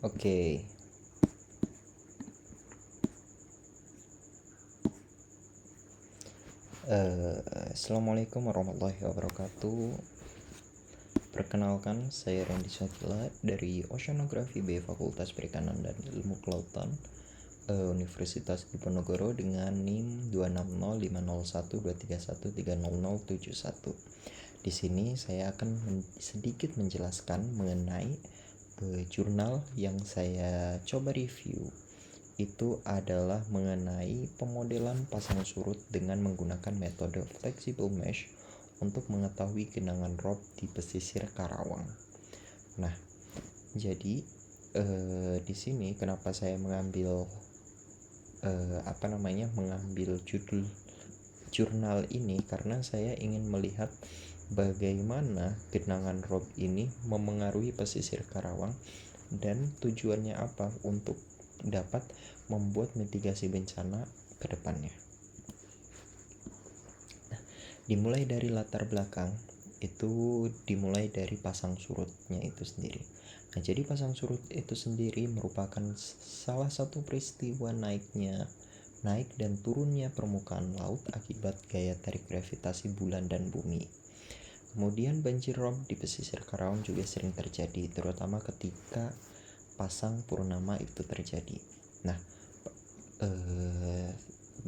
Oke. Assalamualaikum warahmatullahi wabarakatuh. Perkenalkan, saya Randy Sakila dari Oceanografi B Fakultas Perikanan dan Ilmu Kelautan Universitas Diponegoro dengan NIM 260501231300071. Di sini saya akan sedikit menjelaskan mengenai jurnal yang saya coba review. Itu adalah mengenai pemodelan pasang surut dengan menggunakan metode flexible mesh untuk mengetahui genangan rob di pesisir Karawang. Nah, jadi di sini kenapa saya mengambil mengambil judul jurnal ini, karena saya ingin melihat bagaimana genangan rob ini memengaruhi pesisir Karawang dan tujuannya apa untuk dapat membuat mitigasi bencana ke depannya. Nah, dimulai dari latar belakang, itu dimulai dari pasang surutnya itu sendiri. Nah, jadi pasang surut itu sendiri merupakan salah satu peristiwa naik dan turunnya permukaan laut akibat gaya tarik gravitasi bulan dan bumi. Kemudian banjir rob di pesisir Karawang juga sering terjadi, terutama ketika pasang purnama itu terjadi. Nah,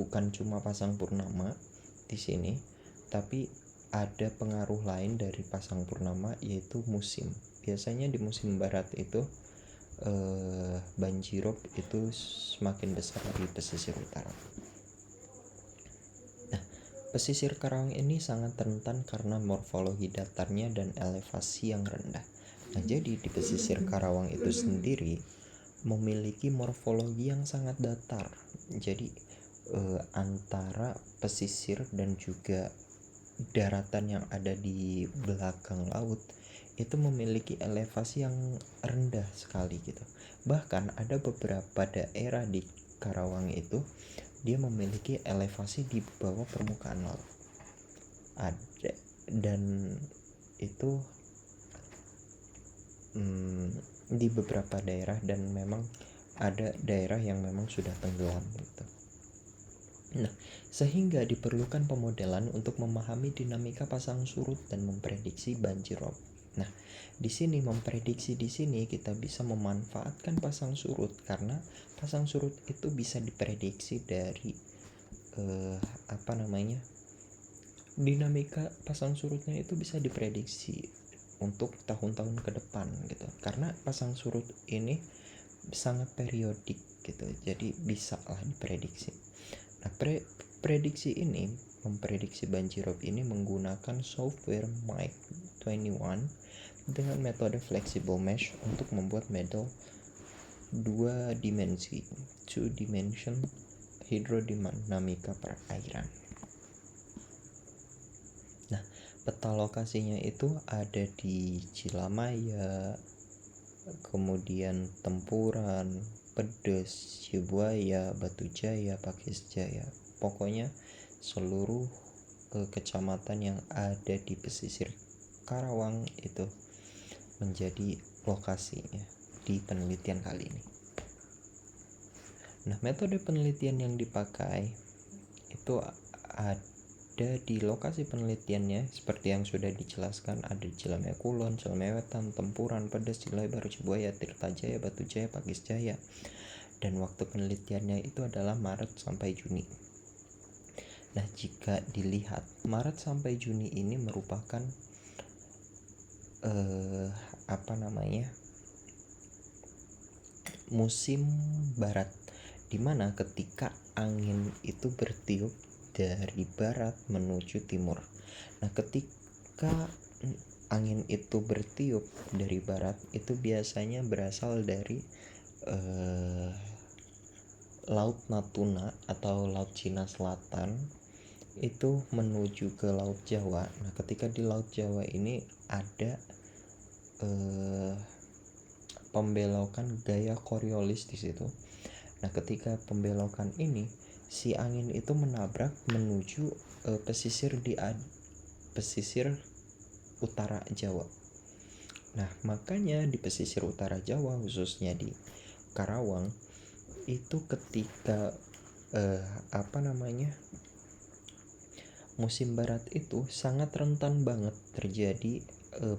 bukan cuma pasang purnama di sini, tapi ada pengaruh lain dari pasang purnama, yaitu musim. Biasanya di musim barat itu banjirop itu semakin besar di pesisir utara. Nah, pesisir Karawang ini sangat rentan karena morfologi datarnya dan elevasi yang rendah. Nah, jadi di pesisir Karawang itu sendiri memiliki morfologi yang sangat datar. Jadi antara pesisir dan juga daratan yang ada di belakang laut itu memiliki elevasi yang rendah sekali gitu. Bahkan ada beberapa daerah di Karawang itu dia memiliki elevasi di bawah permukaan laut. Ada, dan itu di beberapa daerah, dan memang ada daerah yang memang sudah tenggelam gitu. Nah, sehingga diperlukan pemodelan untuk memahami dinamika pasang surut dan memprediksi banjir rob. Nah, di sini memprediksi, di sini kita bisa memanfaatkan pasang surut karena pasang surut itu bisa diprediksi dari dinamika pasang surutnya itu bisa diprediksi untuk tahun-tahun ke depan gitu. Karena pasang surut ini sangat periodik gitu. Jadi bisa lah diprediksi. Nah, prediksi ini, memprediksi banjir rob ini menggunakan software Mike 21 dengan metode flexible mesh untuk membuat model 2 dimensi, 2 dimension hidrodinamika perairan. Nah, peta lokasinya itu ada di Cilamaya, kemudian Tempuran, Pedes, Cibuaya, Batujaya, Pakisjaya. Pokoknya seluruh kecamatan yang ada di pesisir Karawang itu menjadi lokasinya di penelitian kali ini. Nah, metode penelitian yang dipakai itu ada di lokasi penelitiannya seperti yang sudah dijelaskan, ada di Cilamaya Kulon, Cilamaya Wetan, Tempuran, Pedes, Cilebar, Cibuaya, Tirtajaya, Batujaya, Pakisjaya. Dan waktu penelitiannya itu adalah Maret sampai Juni. Nah, jika dilihat Maret sampai Juni ini merupakan musim barat, dimana ketika angin itu bertiup dari barat menuju timur. Nah, ketika angin itu bertiup dari barat, itu biasanya berasal dari Laut Natuna atau Laut Cina Selatan itu menuju ke Laut Jawa. Nah, ketika di Laut Jawa ini ada pembelokan gaya Coriolis di situ. Nah, ketika pembelokan ini, si angin itu menabrak menuju pesisir utara Jawa. Nah, makanya di pesisir utara Jawa, khususnya di Karawang, itu ketika musim barat itu sangat rentan banget terjadi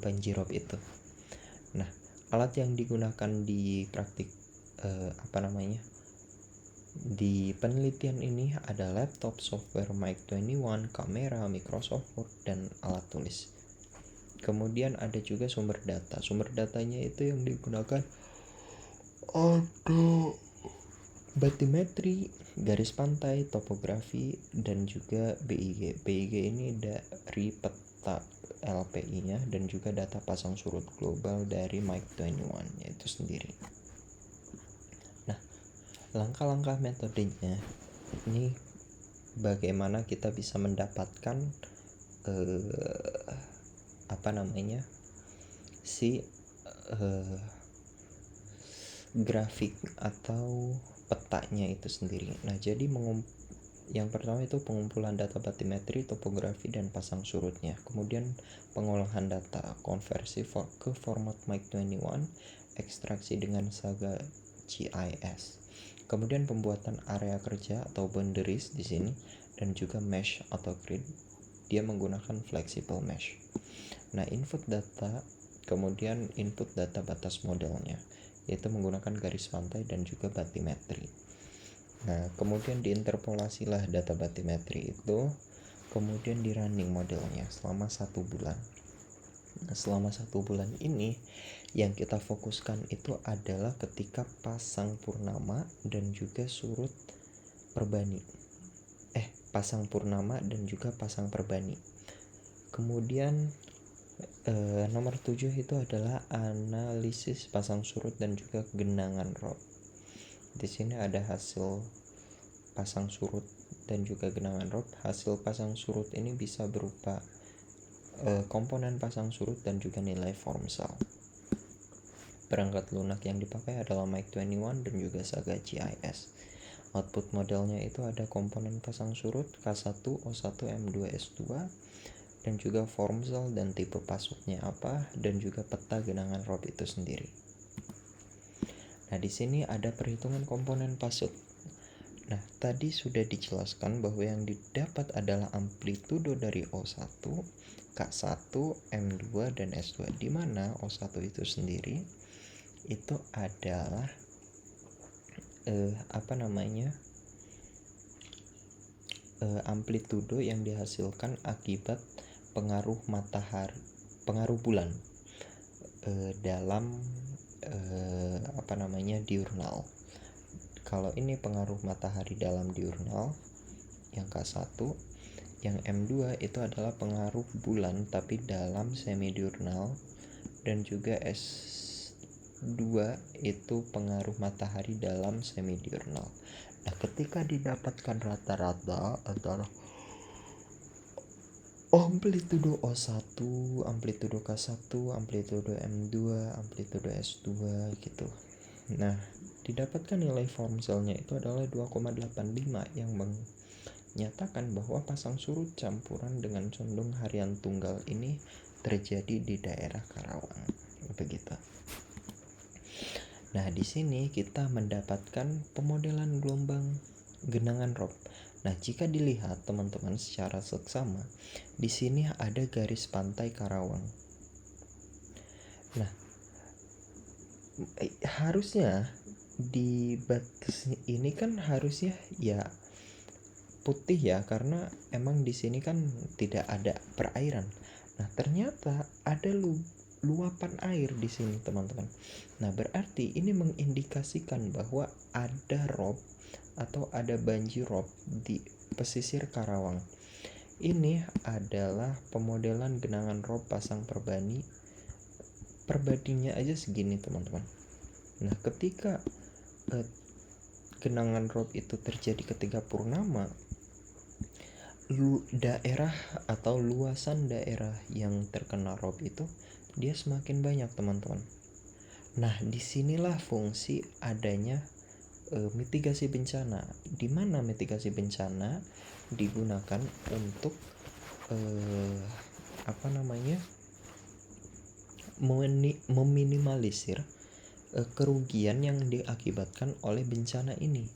banjirop itu. Nah, alat yang digunakan di praktik di penelitian ini ada laptop, software Mic 21, kamera, Microsoft Word, dan alat tulis. Kemudian ada juga sumber data. Sumber datanya itu yang digunakan ada batimetri, garis pantai, topografi, dan juga BIG. BIG ini dari peta LPI-nya dan juga data pasang surut global dari Mic 21 itu sendiri. Nah, langkah-langkah metodenya ini bagaimana kita bisa mendapatkan grafik atau petanya itu sendiri. Nah, jadi yang pertama itu pengumpulan data batimetri, topografi, dan pasang surutnya. Kemudian pengolahan data, konversi ke format Mic 21, ekstraksi dengan Saga GIS. Kemudian pembuatan area kerja atau boundaries di sini, dan juga mesh atau grid. Dia menggunakan flexible mesh. Nah, input data, kemudian input data batas modelnya, yaitu menggunakan garis pantai dan juga batimetri. Nah, kemudian diinterpolasilah data batimetri itu, kemudian di running modelnya selama 1 bulan. Nah, selama 1 bulan ini yang kita fokuskan itu adalah ketika pasang purnama dan juga surut perbani. Pasang purnama dan juga pasang perbani. Kemudian nomor 7 itu adalah analisis pasang surut dan juga genangan rob. Di sini ada hasil pasang surut dan juga genangan rob. Hasil pasang surut ini bisa berupa komponen pasang surut dan juga nilai formsel. Perangkat lunak yang dipakai adalah Mic 21 dan juga Saga GIS. Output modelnya itu ada komponen pasang surut K1, O1, M2, S2, dan juga formsel dan tipe pasuknya apa, dan juga peta genangan rob itu sendiri. Nah, di sini ada perhitungan komponen pasut. Nah, tadi sudah dijelaskan bahwa yang didapat adalah amplitudo dari O1, K1, M2, dan S2, di mana O1 itu sendiri itu adalah amplitudo yang dihasilkan akibat pengaruh bulan dalam diurnal. Kalau ini pengaruh matahari dalam diurnal yang K1, yang M2 itu adalah pengaruh bulan tapi dalam semi diurnal, dan juga S2 itu pengaruh matahari dalam semi diurnal. Nah, ketika didapatkan rata-rata antara amplitudo O1, amplitudo K1, amplitudo M2, amplitudo S2 gitu. Nah, didapatkan nilai formselnya itu adalah 2,85 yang menyatakan bahwa pasang surut campuran dengan condong harian tunggal ini terjadi di daerah Karawang. Begitu. Nah, di sini kita mendapatkan pemodelan gelombang genangan rob. Nah, jika dilihat teman-teman secara seksama, di sini ada garis pantai Karawang. Nah, harusnya di batas ini kan harusnya ya putih ya, karena emang di sini kan tidak ada perairan. Nah, ternyata ada luapan air di sini, teman-teman. Nah, berarti ini mengindikasikan bahwa ada rob atau ada banjir rob di pesisir Karawang. Ini adalah pemodelan genangan rob pasang perbani. Perbandingannya aja segini, teman-teman. Nah, ketika genangan rob itu terjadi ketika purnama, daerah atau luasan daerah yang terkena rob itu dia semakin banyak, teman-teman. Nah, disinilah fungsi adanya mitigasi bencana, di mana mitigasi bencana digunakan untuk meminimalisir kerugian yang diakibatkan oleh bencana ini.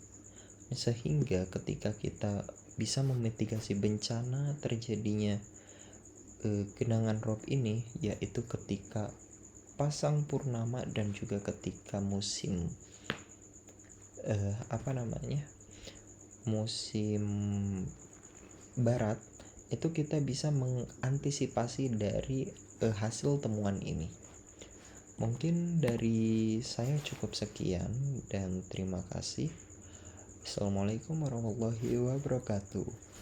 Sehingga ketika kita bisa memitigasi bencana terjadinya genangan rob ini, yaitu ketika pasang purnama dan juga ketika musim musim barat, itu kita bisa mengantisipasi dari hasil temuan ini. Mungkin dari saya cukup sekian dan terima kasih. Assalamualaikum warahmatullahi wabarakatuh.